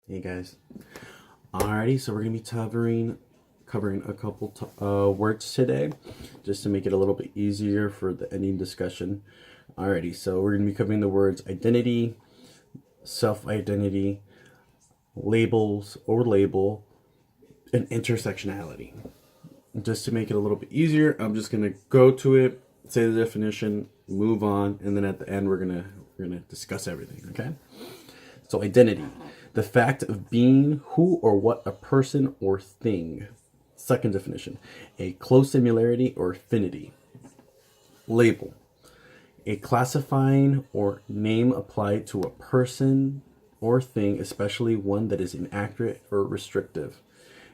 Hey guys. Alrighty, so we're gonna be covering a couple words today, just to make it a little bit easier for the ending discussion. Alrighty, so we're gonna be covering the words identity, self-identity, labels or label, and intersectionality. Just to make it a little bit easier, I'm just gonna go to it, say the definition, move on, and then at the end we're gonna discuss everything. Okay. So identity, the fact of being who or what a person or thing. Second definition, a close similarity or affinity. Label, a classifying or name applied to a person or thing, especially one that is inaccurate or restrictive.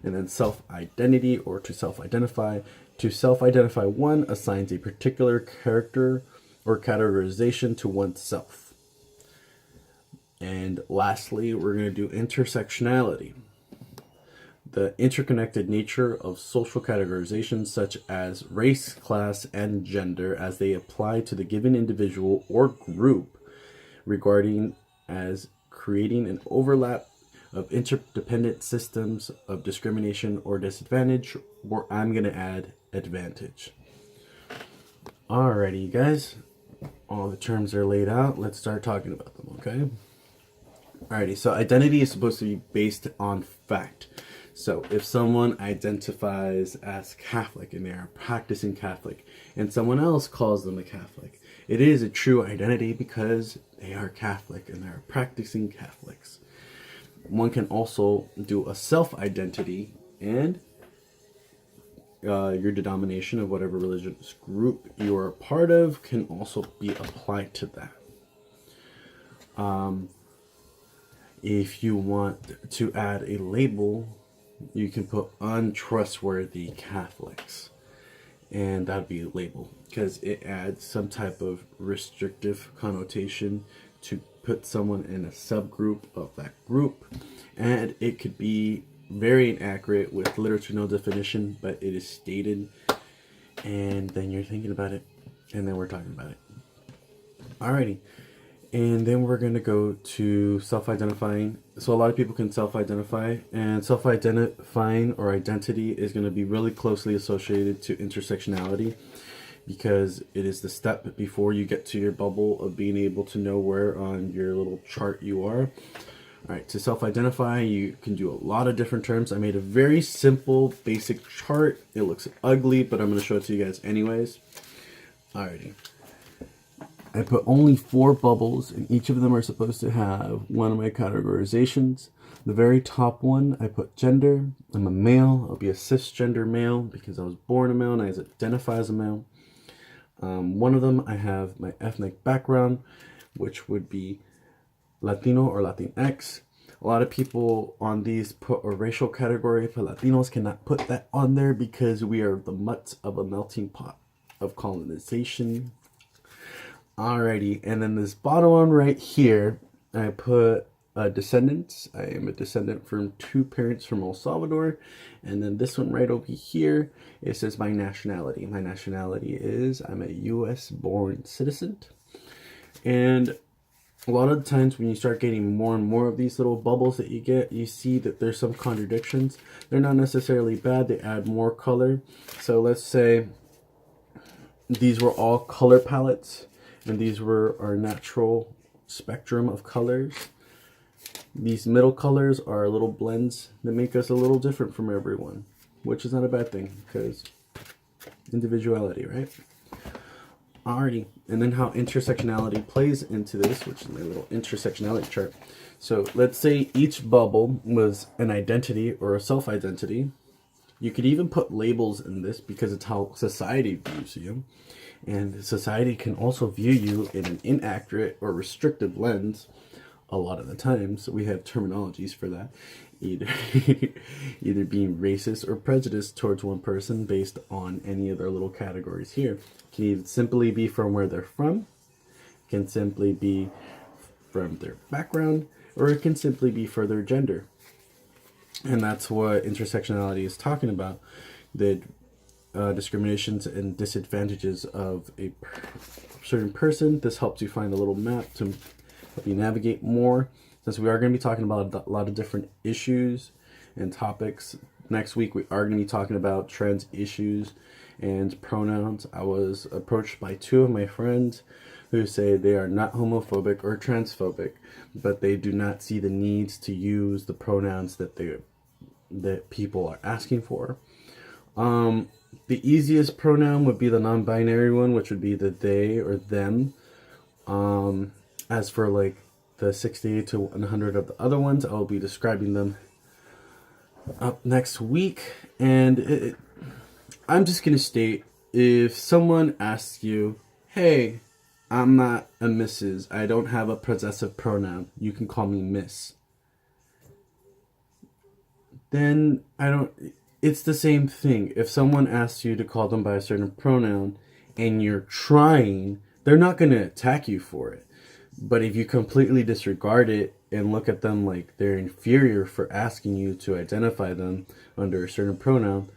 And then self-identity, or to self-identify. To self-identify, one assigns a particular character or categorization to oneself. And lastly, we're going to do intersectionality, the interconnected nature of social categorizations such as race, class, and gender as they apply to the given individual or group, regarding as creating an overlap of interdependent systems of discrimination or disadvantage, or I'm going to add advantage. Alrighty, guys, all the terms are laid out. Let's start talking about them, okay? Alrighty, so identity is supposed to be based on fact. So if someone identifies as Catholic and they are practicing Catholic, and someone else calls them a Catholic, it is a true identity because they are Catholic and they are practicing Catholics. One can also do a self-identity, and your denomination of whatever religious group you are a part of can also be applied to that. If you want to add a label, you can put untrustworthy Catholics, and that'd be a label because it adds some type of restrictive connotation to put someone in a subgroup of that group, and it could be very inaccurate with little to no definition, but it is stated, and then you're thinking about it, and then we're talking about it. Alrighty. And then we're going to go to self-identifying. So a lot of people can self-identify, and self-identifying or identity is going to be really closely associated to intersectionality, because it is the step before you get to your bubble of being able to know where on your little chart you are. All right, to self-identify, you can do a lot of different terms. I made a very simple, basic chart. It looks ugly, but I'm going to show it to you guys anyways. Alrighty. I put only 4 bubbles, and each of them are supposed to have one of my categorizations. The very top one, I put gender. I'm a male. I'll be a cisgender male because I was born a male and I identify as a male. One of them, I have my ethnic background, which would be Latino or Latinx. A lot of people on these put a racial category, but Latinos cannot put that on there because we are the mutts of a melting pot of colonization. Alrighty, and then this bottom one right here, I put descendants. I am a descendant from 2 parents from El Salvador. And then this one right over here, it says my nationality. My nationality is I'm a US born citizen. And a lot of the times when you start getting more and more of these little bubbles that you get, you see that there's some contradictions. They're not necessarily bad, they add more color. So let's say these were all color palettes, and these were our natural spectrum of colors. These middle colors are little blends that make us a little different from everyone, which is not a bad thing because individuality, right? Alrighty, and then how intersectionality plays into this, which is my little intersectionality chart. So let's say each bubble was an identity or a self-identity. You could even put labels in this because it's how society views you. And society can also view you in an inaccurate or restrictive lens a lot of the times. So we have terminologies for that. Either being racist or prejudiced towards one person based on any of their little categories here. It can even simply be from where they're from. It can simply be from their background, or it can simply be for their gender. And that's what intersectionality is talking about. The discriminations and disadvantages of a certain person. This helps you find a little map to help you navigate more since we are going to be talking about a lot of different issues and topics, next week we are going to be talking about trans issues and pronouns. I was approached by two of my friends who say they are not homophobic or transphobic, but they do not see the needs to use the pronouns that people are asking for. The easiest pronoun would be the non-binary one, which would be the they or them. As for like the 60 to 100 of the other ones, I'll be describing them up next week. And I'm just going to state, if someone asks you, hey, I'm not a Mrs., I don't have a possessive pronoun, you can call me Miss. Then it's the same thing. If someone asks you to call them by a certain pronoun and you're trying, they're not going to attack you for it. But if you completely disregard it and look at them like they're inferior for asking you to identify them under a certain pronoun,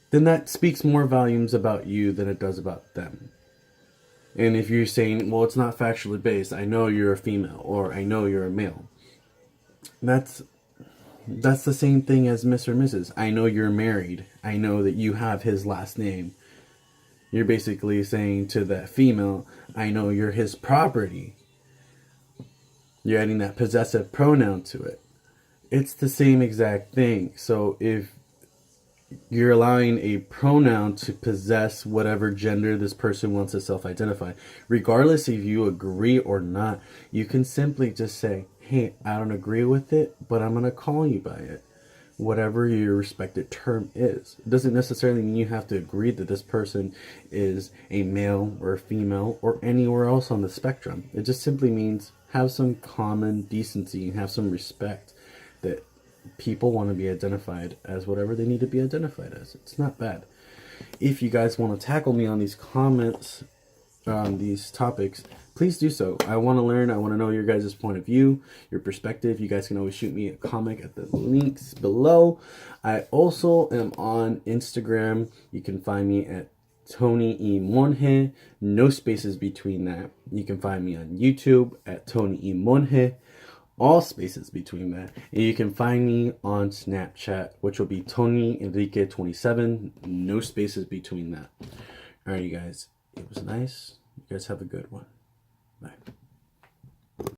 then that speaks more volumes about you than it does about them. And if you're saying, well, it's not factually based, I know you're a female or I know you're a male, that's the same thing as Mr. or Mrs. I know you're married. I know that you have his last name. You're basically saying to that female, I know you're his property. You're adding that possessive pronoun to it. It's the same exact thing. So if you're allowing a pronoun to possess whatever gender this person wants to self-identify, regardless if you agree or not, you can simply just say, hey, I don't agree with it, but I'm going to call you by it. Whatever your respected term is. It doesn't necessarily mean you have to agree that this person is a male or a female or anywhere else on the spectrum. It just simply means have some common decency and have some respect that people want to be identified as whatever they need to be identified as. It's not bad. If you guys want to tackle me on these comments, on these topics, please do so. I want to learn. I want to know your guys' point of view, your perspective. You guys can always shoot me a comment at the links below. I also am on Instagram. You can find me at Tony E. Monhe, no spaces between that. You can find me on YouTube at Tony E. Monhe, all spaces between that. And you can find me on Snapchat, which will be Tony Enrique 27, no spaces between that. All right, you guys. It was nice. You guys have a good one. Bye.